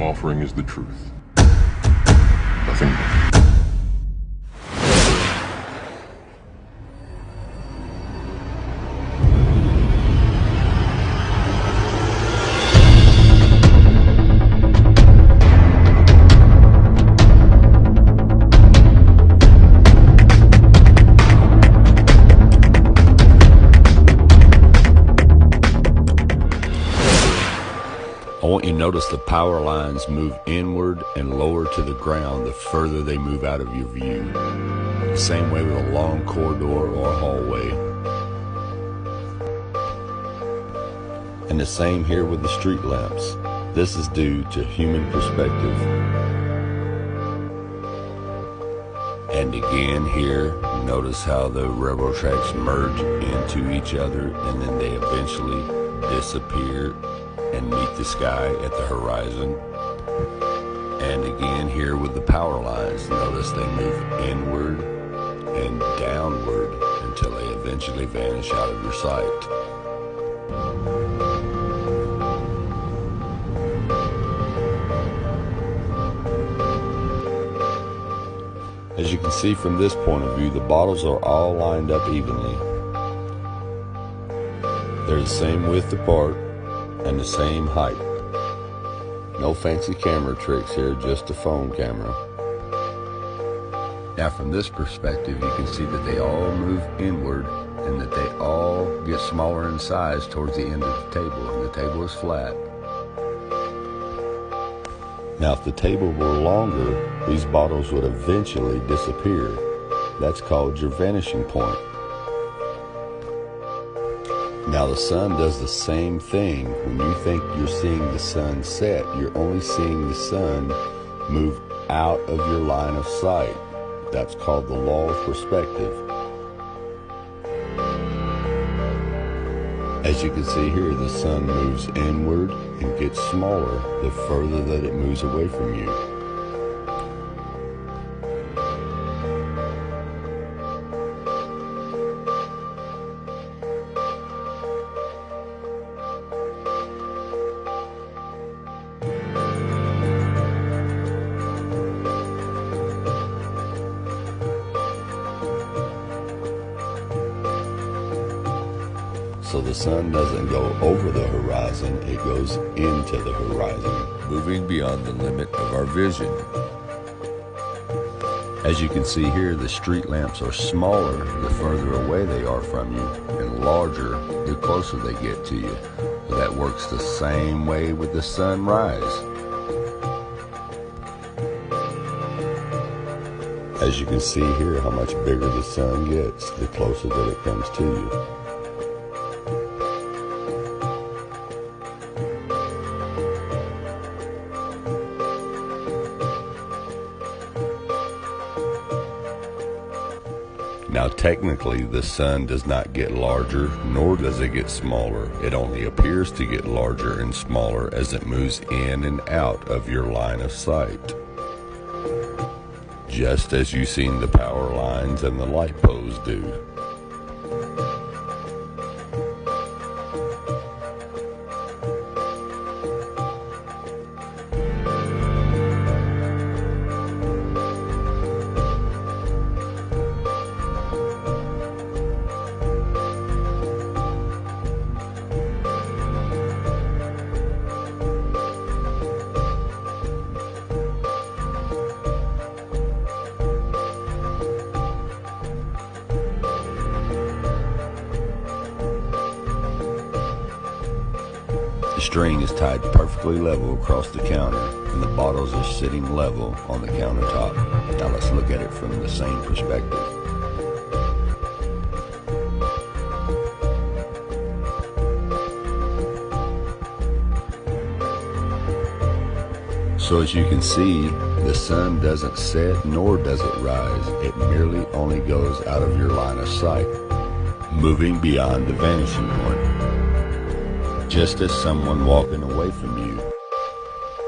offering is the truth. Nothing more. I want you to notice the power lines move inward and lower to the ground the further they move out of your view. The same way with a long corridor or hallway. And the same here with the street lamps. This is due to human perspective. And again here, notice how the railroad tracks merge into each other and then they eventually disappear and meet the sky at the horizon. And again here with the power lines, notice they move inward and downward until they eventually vanish out of your sight. As you can see from this point of view, the bottles are all lined up evenly. They're the same width apart and the same height. No fancy camera tricks here, just a phone camera. Now from this perspective, you can see that they all move inward and that they all get smaller in size towards the end of the table, and the table is flat. Now if the table were longer, these bottles would eventually disappear. That's called your vanishing point. Now the sun does the same thing. When you think you're seeing the sun set, you're only seeing the sun move out of your line of sight. That's called the law of perspective. As you can see here, the sun moves inward and gets smaller the further that it moves away from you. So the sun doesn't go over the horizon, it goes into the horizon, moving beyond the limit of our vision. As you can see here, the street lamps are smaller the further away they are from you, and larger the closer they get to you. That works the same way with the sunrise. As you can see here, how much bigger the sun gets the closer that it comes to you. Now technically the sun does not get larger, nor does it get smaller. It only appears to get larger and smaller as it moves in and out of your line of sight. Just as you've seen the power lines and the light poles do. The string is tied perfectly level across the counter, and the bottles are sitting level on the countertop. Now let's look at it from the same perspective. So as you can see, the sun doesn't set nor does it rise. It merely only goes out of your line of sight, moving beyond the vanishing point, just as someone walking away from you.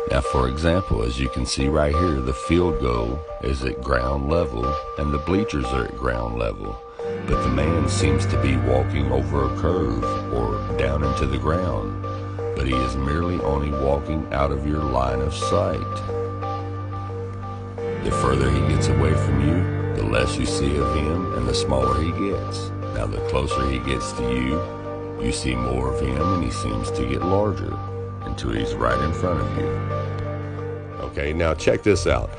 Now for example, as you can see right here, the field goal is at ground level and the bleachers are at ground level, but the man seems to be walking over a curve or down into the ground. but he is merely only walking out of your line of sight. The further he gets away from you, the less you see of him and the smaller he gets. Now the closer he gets to you, you see more of him and he seems to get larger until he's right in front of you. Okay, now check this out.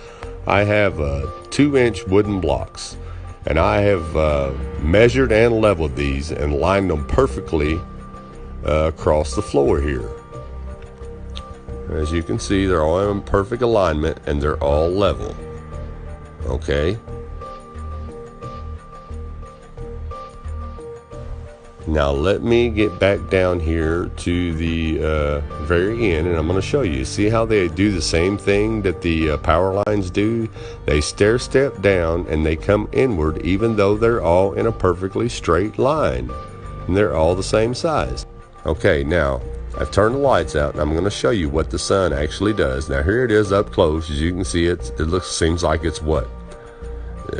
I have 2-inch wooden blocks, and I have measured and leveled these and lined them perfectly across the floor here. As you can see, they're all in perfect alignment and they're all level. Okay. Now let me get back down here to the very end, and I'm going to show you. See how they do the same thing that the power lines do? They stair step down and they come inward, even though they're all in a perfectly straight line and they're all the same size. Okay, now I've turned the lights out and I'm going to show you what the sun actually does. Now here it is up close. As you can see, it seems like it's what,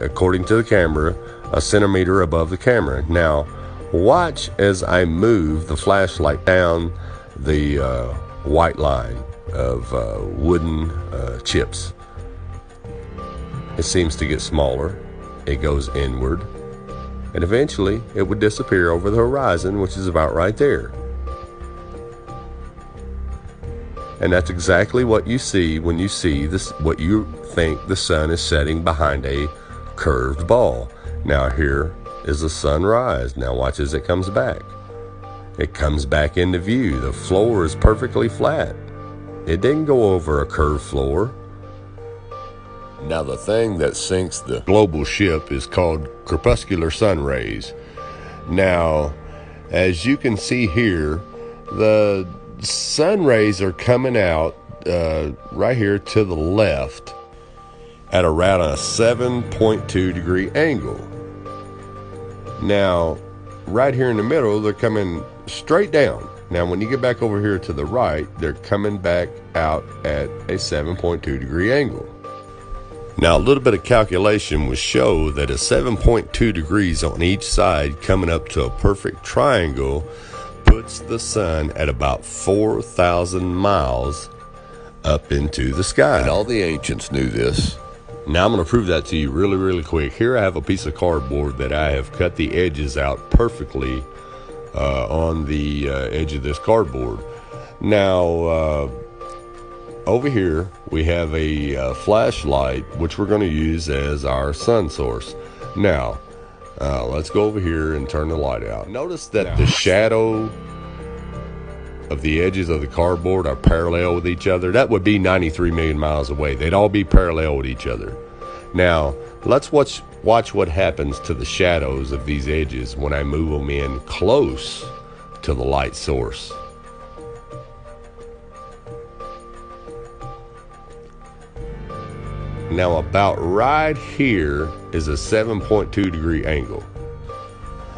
according to the camera, a centimeter above the camera. Now watch as I move the flashlight down the white line of wooden chips. It seems to get smaller. It goes inward, and eventually it would disappear over the horizon, which is about right there. And that's exactly what you see when you see this, what you think the sun is setting behind a curved ball. Now here is the sunrise. Now watch as it comes back. It comes back into view. The floor is perfectly flat. It didn't go over a curved floor. Now the thing that sinks the global ship is called crepuscular sun rays. Now, as you can see here, the sun rays are coming out right here to the left at around a 7.2 degree angle. Now, right here in the middle, they're coming straight down. Now, when you get back over here to the right, they're coming back out at a 7.2 degree angle. Now, a little bit of calculation will show that a 7.2 degrees on each side coming up to a perfect triangle puts the sun at about 4,000 miles up into the sky. And all the ancients knew this. Now I'm going to prove that to you really, really quick. Here I have a piece of cardboard that I have cut the edges out perfectly on the edge of this cardboard. Now, over here we have a flashlight, which we're going to use as our sun source. Now, let's go over here and turn the light out. Notice that the shadow of the edges of the cardboard are parallel with each other. That would be 93 million miles away. They'd all be parallel with each other. Now, let's watch what happens to the shadows of these edges when I move them in close to the light source. Now, about right here is a 7.2 degree angle.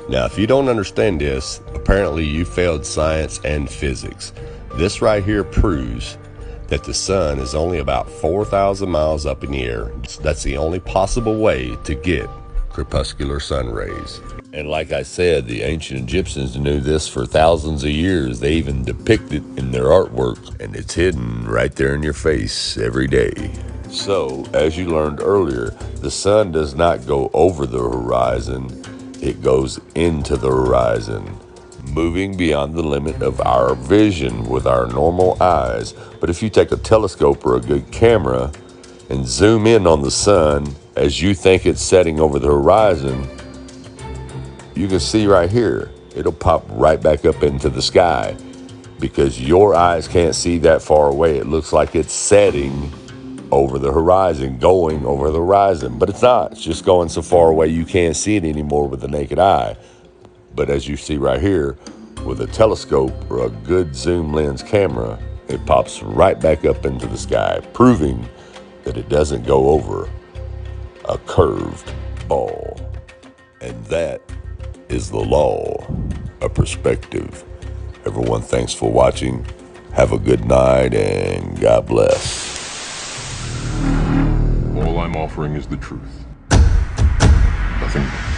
Now, if you don't understand this, apparently you failed science and physics. This right here proves that the sun is only about 4,000 miles up in the air. That's the only possible way to get crepuscular sun rays. And like I said, the ancient Egyptians knew this for thousands of years. They even depict it in their artwork, and it's hidden right there in your face every day. So, as you learned earlier, the sun does not go over the horizon. It goes into the horizon, moving beyond the limit of our vision with our normal eyes. But if you take a telescope or a good camera and zoom in on the sun as you think it's setting over the horizon, you can see right here, it'll pop right back up into the sky because your eyes can't see that far away. It looks like it's setting over the horizon, going over the horizon, but it's not. It's just going so far away you can't see it anymore with the naked eye. But as you see right here, with a telescope or a good zoom lens camera, it pops right back up into the sky, proving that it doesn't go over a curved ball. And that is the law of perspective. Everyone, thanks for watching. Have a good night and God bless. All I'm offering is the truth. Nothing more.